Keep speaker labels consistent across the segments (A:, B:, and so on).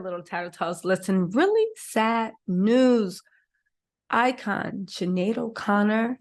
A: Little tattletales. Listen, really sad news. Icon Sinead O'Connor.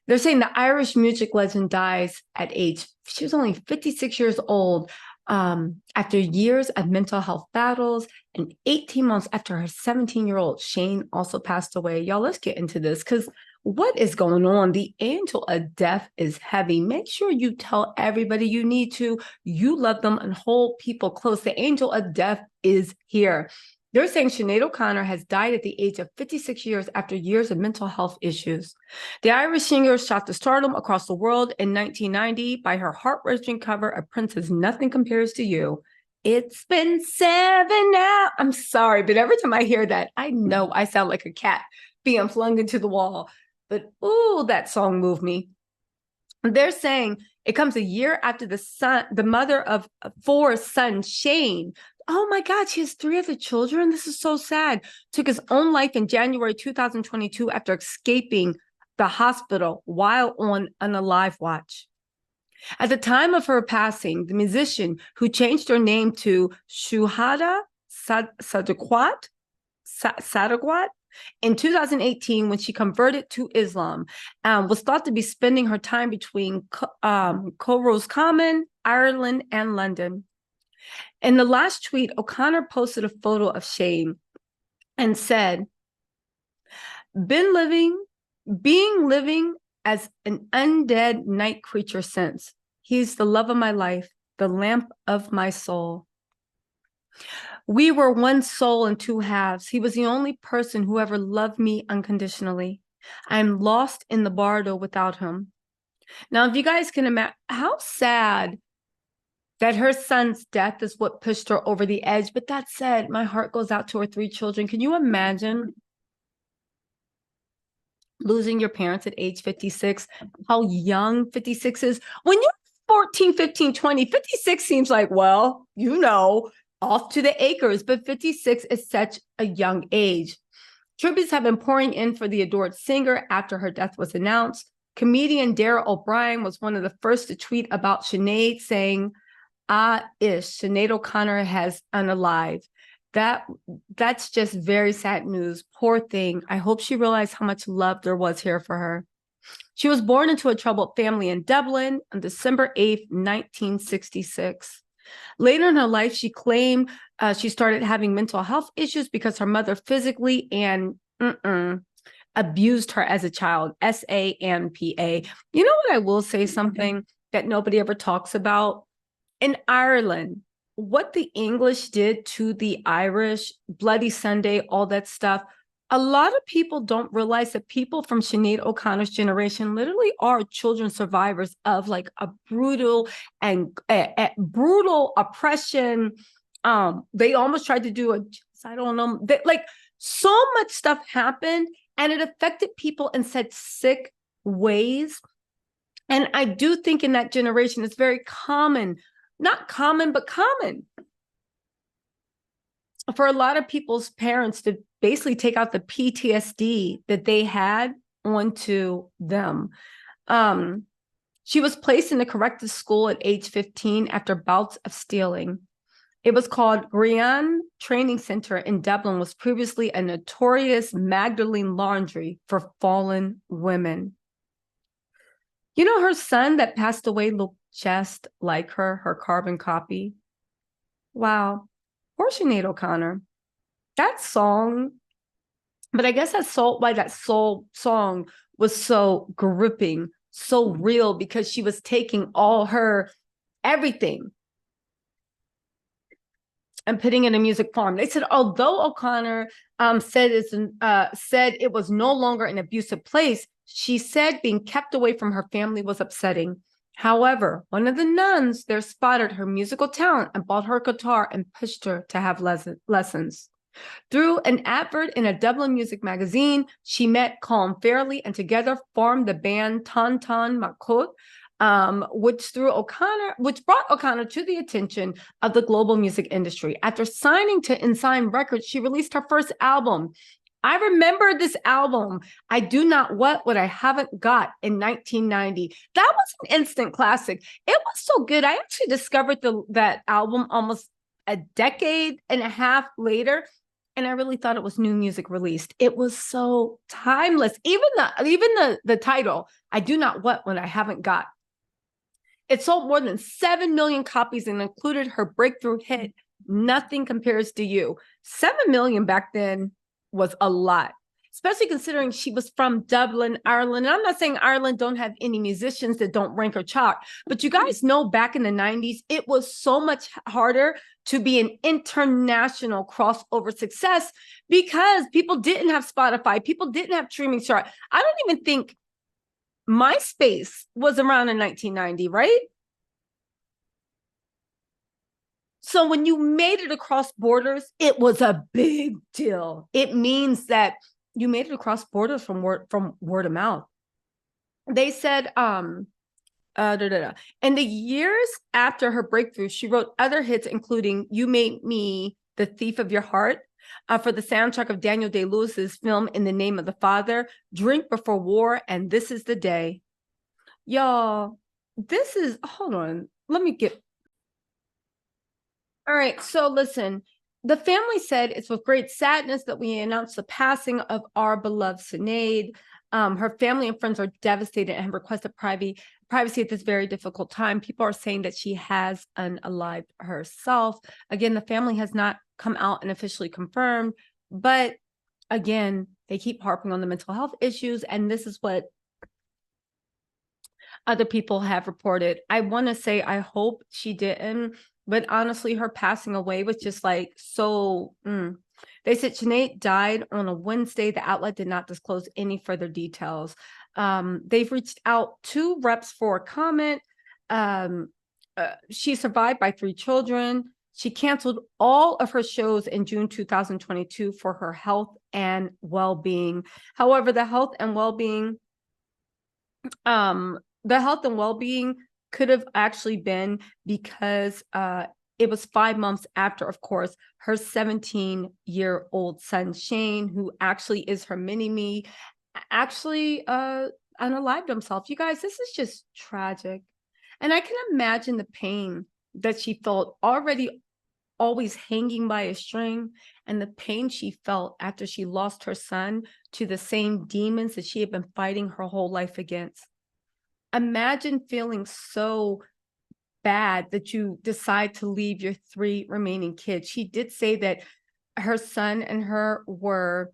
A: They're saying the Irish music legend dies at age, she was only 56 years old, after years of mental health battles, and 18 months after her 17-year-old Shane also passed away. Y'all, let's get into this because what is going on? The angel of death is heavy. Make sure you tell everybody you need to. You love them and hold people close. The angel of death is here. They're saying Sinead O'Connor has died at the age of 56 years after years of mental health issues. The Irish singer shot to stardom across the world in 1990 by her heart-wrenching cover of Prince's Nothing Compares to You. It's been 7 now. I'm sorry, but every time I hear that, I know I sound like a cat being flung into the wall. But ooh, that song moved me. They're saying it comes a year after the mother of 4 sons, Shane. Oh my God, she has 3 other children. This is so sad. Took his own life in January 2022 after escaping the hospital while on an alive watch. At the time of her passing, the musician who changed her name to Shuhada Sadaquat in 2018, when she converted to Islam, was thought to be spending her time between Corros Common, Ireland, and London. In the last tweet, O'Connor posted a photo of Shane and said, being living as an undead night creature since. He's the love of my life, the lamp of my soul. We were one soul in 2 halves. He was the only person who ever loved me unconditionally. I'm lost in the bardo without him. Now, if you guys can imagine how sad that her son's death is what pushed her over the edge. But that said, my heart goes out to her 3 children. Can you imagine losing your parents at age 56? How young 56 is? When you're 14, 15, 20, 56 seems like, well, you know, off to the acres. But 56 is such a young age. Tributes have been pouring in for the adored singer after her death was announced. Comedian Dara O'Brien was one of the first to tweet about Sinead, saying, Sinead O'Connor has unalive. That's just very sad news. Poor thing. I hope she realized how much love there was here for her. She was born into a troubled family in Dublin on December 8th, 1966. Later in her life, she claimed she started having mental health issues because her mother physically and abused her as a child. SAMPA. You know what? I will say something that nobody ever talks about. In Ireland, what the English did to the Irish, Bloody Sunday, all that stuff, a lot of people don't realize that people from Sinead O'Connor's generation literally are children survivors of like a brutal and brutal oppression. They almost tried to do a, I don't know, like so much stuff happened and it affected people in such sick ways. And I do think in that generation, it's very common. Not common, but common for a lot of people's parents to basically take out the PTSD that they had onto them. She was placed in the corrective school at age 15 after bouts of stealing. It was called Grian Training Center in Dublin, was previously a notorious Magdalene laundry for fallen women. You know, her son that passed away looked just like her carbon copy. Wow. Poor Sinead O'Connor. That song, but I guess that's why that soul song was so gripping, so real, because she was taking all her everything and putting it in a music form. They said, although O'Connor said it was no longer an abusive place, she said being kept away from her family was upsetting. However, one of the nuns there spotted her musical talent and bought her a guitar and pushed her to have lessons. Through an advert in a Dublin music magazine, she met Colin Fairley and together formed the band Ton Ton Makut, which brought O'Connor to the attention of the global music industry. After signing to Ensign Records, she released her first album. I remember this album, I Do Not Want What I Haven't Got, in 1990. That was an instant classic. It was so good. I actually discovered that album almost a decade and a half later, and I really thought it was new music released. It was so timeless. Even the title, I Do Not Want What I Haven't Got. It sold more than 7 million copies and included her breakthrough hit, Nothing Compares to You. 7 million back then was a lot, especially considering she was from Dublin, Ireland. And I'm not saying Ireland don't have any musicians that don't rank or chalk, but you guys know back in the 90s, it was so much harder to be an international crossover success because people didn't have Spotify, people didn't have streaming chart. I don't even think MySpace was around in 1990, right? So when you made it across borders, it was a big deal. It means that you made it across borders from word of mouth. They said, in the years after her breakthrough, she wrote other hits, including You Made Me the Thief of Your Heart, for the soundtrack of Daniel Day-Lewis's film In the Name of the Father, Drink Before War, and This Is the Day. Y'all, hold on, let me get. All right, so listen, the family said it's with great sadness that we announce the passing of our beloved Sinéad. Her family and friends are devastated and have requested privacy at this very difficult time. People are saying that she has unalived herself. Again, the family has not come out and officially confirmed, but again, they keep harping on the mental health issues, and this is what other people have reported. I want to say I hope she didn't, but honestly, her passing away was just like so. They said Sinead died on a Wednesday. The outlet did not disclose any further details. They've reached out to reps for a comment. She's survived by 3 children. She canceled all of her shows in June 2022 for her health and well-being. However, the health and well-being could have actually been because it was 5 months after, of course, her 17-year-old son, Shane, who actually is her mini-me, actually unalived himself. You guys, this is just tragic. And I can imagine the pain that she felt already always hanging by a string, and the pain she felt after she lost her son to the same demons that she had been fighting her whole life against. Imagine feeling so bad that you decide to leave your 3 remaining kids. She did say that her son and her were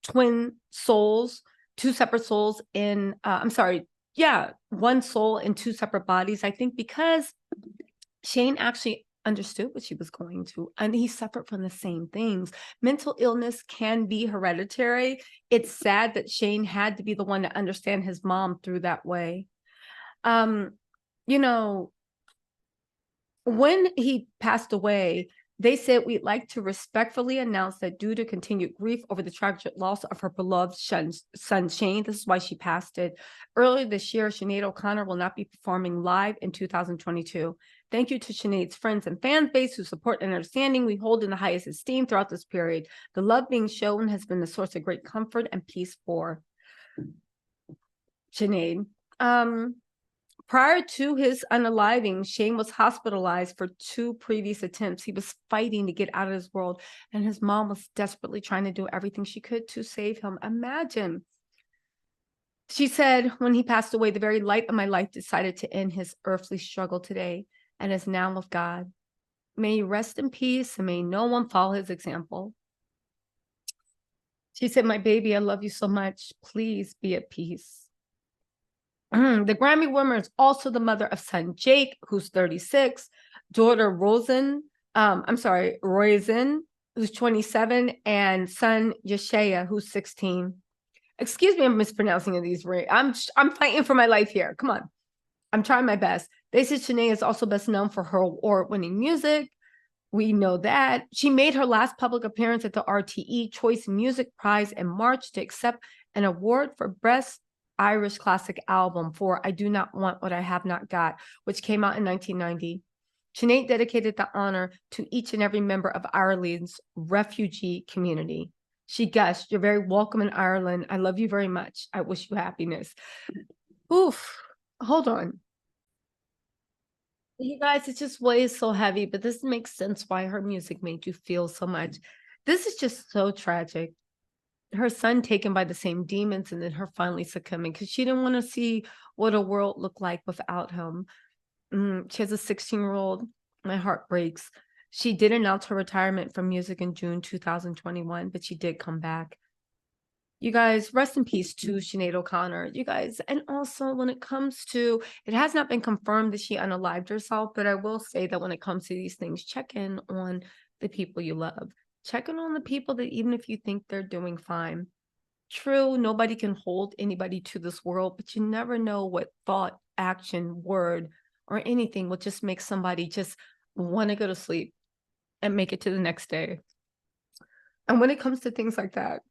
A: twin souls, 2 separate souls in, one soul in 2 separate bodies. I think because Shane actually understood what she was going to, and he suffered from the same things. Mental illness can be hereditary. It's sad that Shane had to be the one to understand his mom through that way. You know, when he passed away, they said, we'd like to respectfully announce that due to continued grief over the tragic loss of her beloved son, Shane, this is why she passed it. Earlier this year, Sinead O'Connor will not be performing live in 2022. Thank you to Sinead's friends and fan base who support and understanding we hold in the highest esteem throughout this period. The love being shown has been the source of great comfort and peace for Sinead. Prior to his unaliving, Shane was hospitalized for 2 previous attempts. He was fighting to get out of this world, and his mom was desperately trying to do everything she could to save him. Imagine. She said, when he passed away, the very light of my life decided to end his earthly struggle today and is now with God. May he rest in peace, and may no one follow his example. She said, my baby, I love you so much. Please be at peace. The Grammy winner is also the mother of son Jake, who's 36, daughter Roisin, who's 27, and son Yeshaya, who's 16. Excuse me, I'm mispronouncing these. I'm fighting for my life here. Come on. I'm trying my best. They said Sinead is also best known for her award-winning music. We know that. She made her last public appearance at the RTE Choice Music Prize in March to accept an award for Best Irish Classic Album for I Do Not Want What I Have Not Got, which came out in 1990. Sinead dedicated the honor to each and every member of Ireland's refugee community. She gushed, you're very welcome in Ireland. I love you very much. I wish you happiness. Oof, hold on. You guys, it just weighs so heavy, but this makes sense why her music made you feel so much. This is just so tragic. Her son taken by the same demons and then her finally succumbing because she didn't want to see what a world looked like without him. She has a 16-year-old. My heart breaks. She did announce her retirement from music in June 2021, but she did come back. You guys, rest in peace to Sinead O'Connor. You guys, and also when it comes to, it has not been confirmed that she unalived herself, but I will say that when it comes to these things, check in on the people you love. Check in on the people that even if you think they're doing fine. True, nobody can hold anybody to this world, but you never know what thought, action, word, or anything will just make somebody just want to go to sleep and make it to the next day. And when it comes to things like that,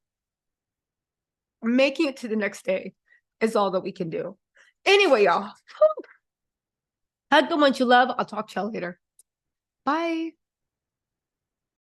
A: making it to the next day is all that we can do. Anyway, y'all, have a good one, you love. I'll talk to y'all later. Bye.